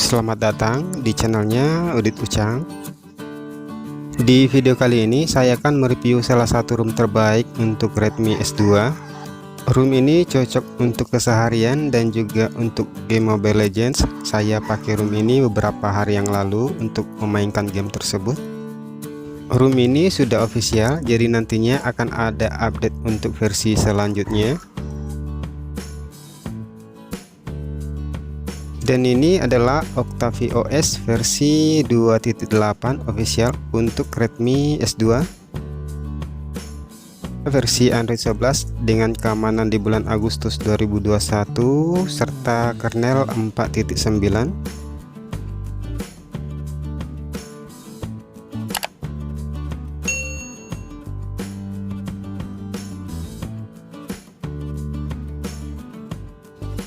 Selamat datang di channelnya Udit Ucang. Di video kali ini saya akan mereview salah satu ROM terbaik untuk Redmi S2. ROM ini cocok untuk keseharian dan juga untuk game Mobile Legends. Saya pakai ROM ini beberapa hari yang lalu untuk memainkan game tersebut. ROM ini sudah official, jadi nantinya akan ada update untuk versi selanjutnya. Dan ini adalah Octavio OS versi 2.8 official untuk Redmi S2 versi Android 11 dengan keamanan di bulan Agustus 2021 serta kernel 4.9.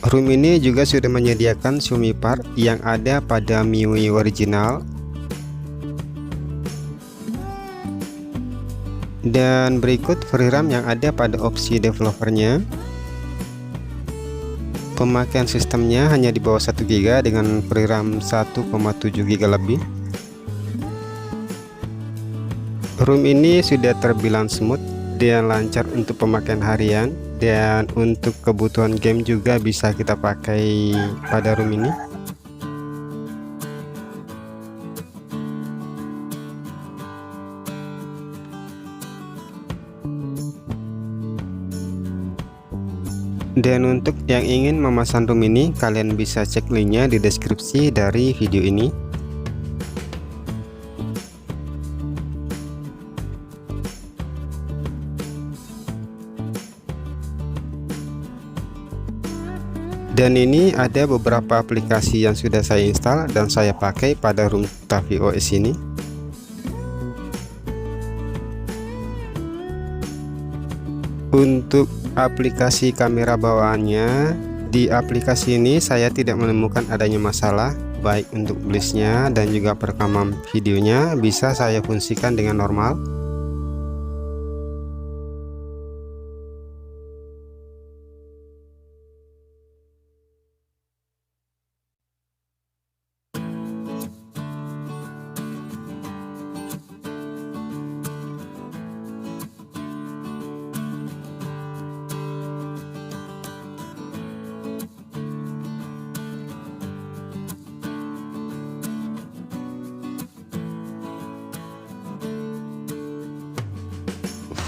ROM ini juga sudah menyediakan Xiaomi part yang ada pada MIUI original. Dan berikut VRAM yang ada pada opsi developernya. Pemakaian sistemnya hanya di bawah 1 GB dengan VRAM 1,7 GB lebih. ROM ini sudah terbilang smooth dan lancar untuk pemakaian harian, dan untuk kebutuhan game juga bisa kita pakai pada ROM ini. Dan untuk yang ingin memesan ROM ini, kalian bisa cek linknya di deskripsi dari video ini. Dan ini ada beberapa aplikasi yang sudah saya install dan saya pakai pada ROM Octavio OS ini. Untuk aplikasi kamera bawaannya, di aplikasi ini saya tidak menemukan adanya masalah, baik untuk listnya dan juga perekaman videonya bisa saya fungsikan dengan normal.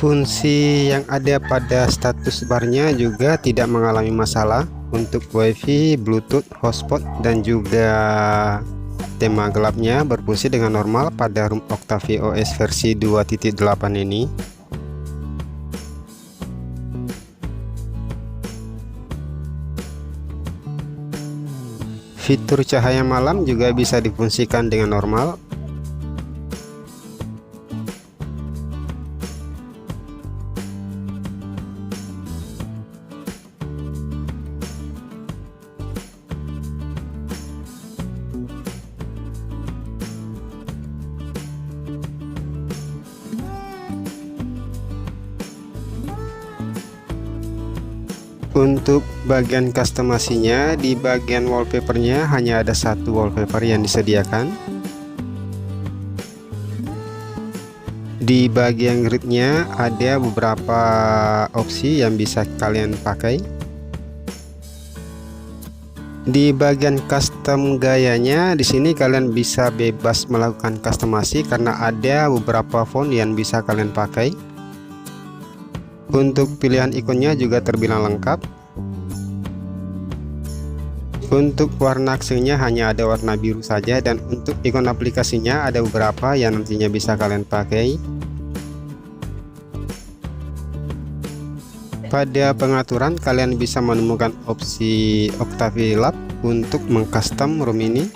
Fungsi yang ada pada status barnya juga tidak mengalami masalah. Untuk WiFi, Bluetooth, hotspot, dan juga tema gelapnya berfungsi dengan normal pada ROM Octavio OS versi 2.8 ini. Fitur cahaya malam juga bisa difungsikan dengan normal. Untuk bagian customasinya, di bagian wallpapernya hanya ada satu wallpaper yang disediakan. Di bagian gridnya ada beberapa opsi yang bisa kalian pakai. Di bagian custom gayanya, di sini kalian bisa bebas melakukan customasi karena ada beberapa font yang bisa kalian pakai. Untuk pilihan ikonnya juga terbilang lengkap. Untuk warna aksennya hanya ada warna biru saja, dan untuk ikon aplikasinya ada beberapa yang nantinya bisa kalian pakai. Pada pengaturan kalian bisa menemukan opsi Octavio Lab untuk mengcustom ROM ini.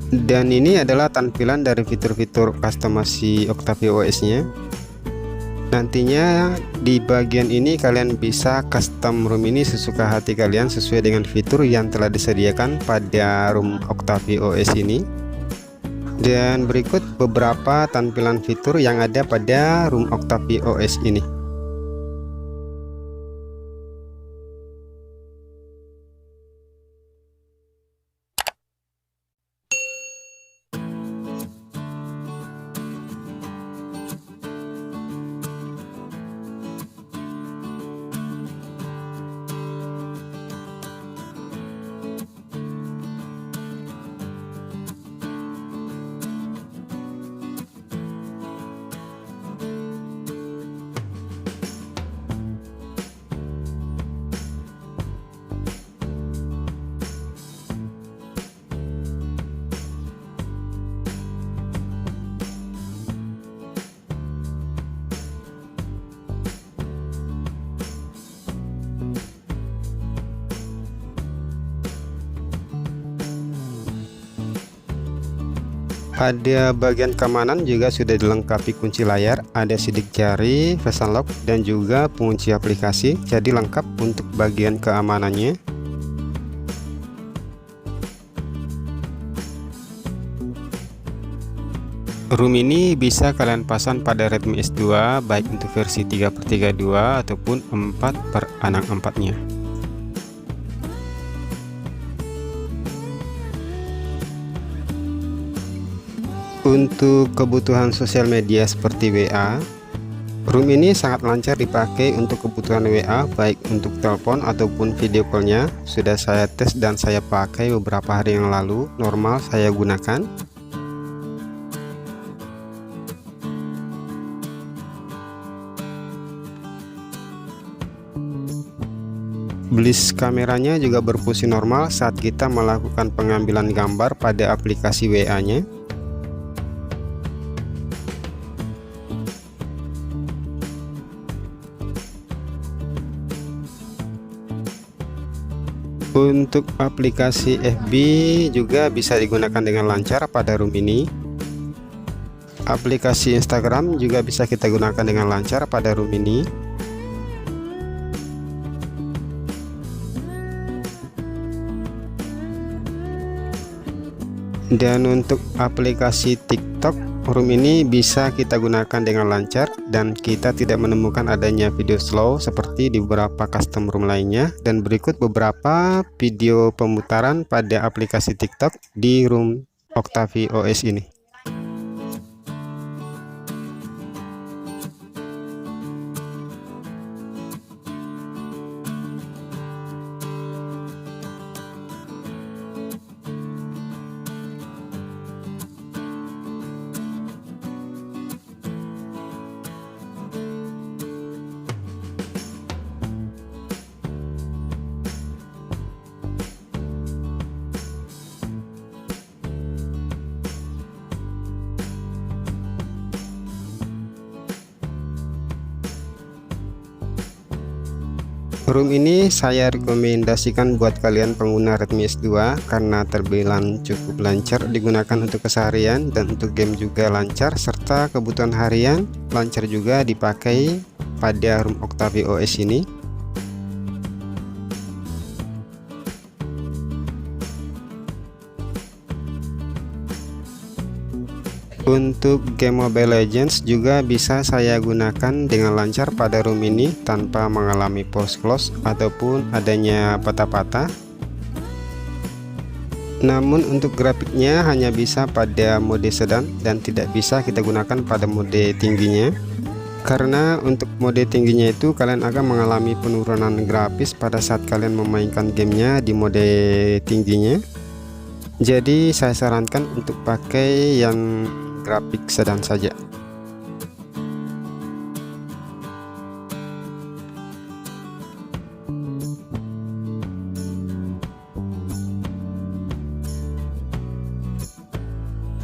Dan ini adalah tampilan dari fitur-fitur customasi Octavio OS-nya. Nantinya di bagian ini kalian bisa custom ROM ini sesuka hati kalian sesuai dengan fitur yang telah disediakan pada ROM Octavio OS ini. Dan berikut beberapa tampilan fitur yang ada pada ROM Octavio OS ini. Pada bagian keamanan juga sudah dilengkapi kunci layar, ada sidik jari, face unlock, dan juga pengunci aplikasi. Jadi lengkap untuk bagian keamanannya. ROM ini bisa kalian pasang pada Redmi S2 baik untuk versi 3/32 ataupun 4/64-nya. Untuk kebutuhan sosial media seperti WA, ROM ini sangat lancar dipakai untuk kebutuhan WA baik untuk telepon ataupun video call-nya. Sudah saya tes dan saya pakai beberapa hari yang lalu, normal saya gunakan. Bliss kameranya juga berfungsi normal saat kita melakukan pengambilan gambar pada aplikasi WA-nya. Untuk aplikasi FB juga bisa digunakan dengan lancar pada ROM ini. Aplikasi Instagram juga bisa kita gunakan dengan lancar pada ROM ini. Dan untuk aplikasi TikTok, ROM ini bisa kita gunakan dengan lancar dan kita tidak menemukan adanya video slow seperti di beberapa custom ROM lainnya. Dan berikut beberapa video pemutaran pada aplikasi TikTok di ROM OctaviOS ini. ROM ini saya rekomendasikan buat kalian pengguna Redmi S2 karena terbilang cukup lancar digunakan untuk keseharian dan untuk game juga lancar, serta kebutuhan harian lancar juga dipakai pada ROM OctaviOS ini. Untuk game Mobile Legends juga bisa saya gunakan dengan lancar pada ROM ini tanpa mengalami force close ataupun adanya patah-patah. Namun untuk grafiknya hanya bisa pada mode sedang dan tidak bisa kita gunakan pada mode tingginya. Karena untuk mode tingginya itu kalian akan mengalami penurunan grafis pada saat kalian memainkan gamenya di mode tingginya. Jadi saya sarankan untuk pakai yang grafik sedang saja.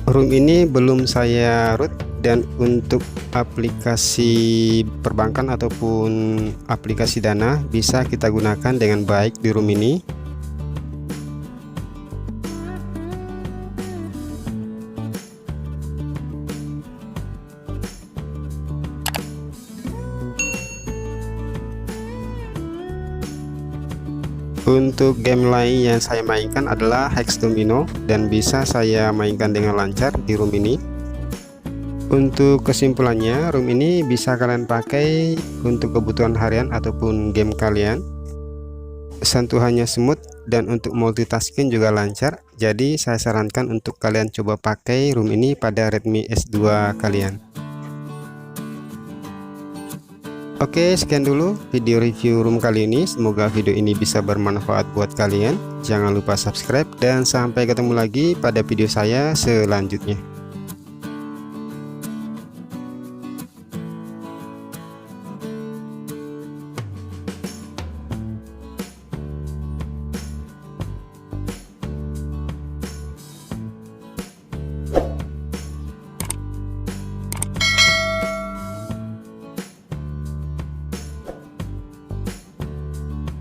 ROM ini belum saya root, dan untuk aplikasi perbankan ataupun aplikasi dana bisa kita gunakan dengan baik di ROM ini. Untuk game lain yang saya mainkan adalah Hex Domino dan bisa saya mainkan dengan lancar di ROM ini. Untuk kesimpulannya, ROM ini bisa kalian pakai untuk kebutuhan harian ataupun game kalian. Sentuhannya smooth dan untuk multitasking juga lancar. Jadi saya sarankan untuk kalian coba pakai ROM ini pada Redmi S2 kalian. Oke, sekian dulu video review ROM kali ini. Semoga video ini bisa bermanfaat buat kalian. Jangan lupa subscribe dan sampai ketemu lagi pada video saya selanjutnya.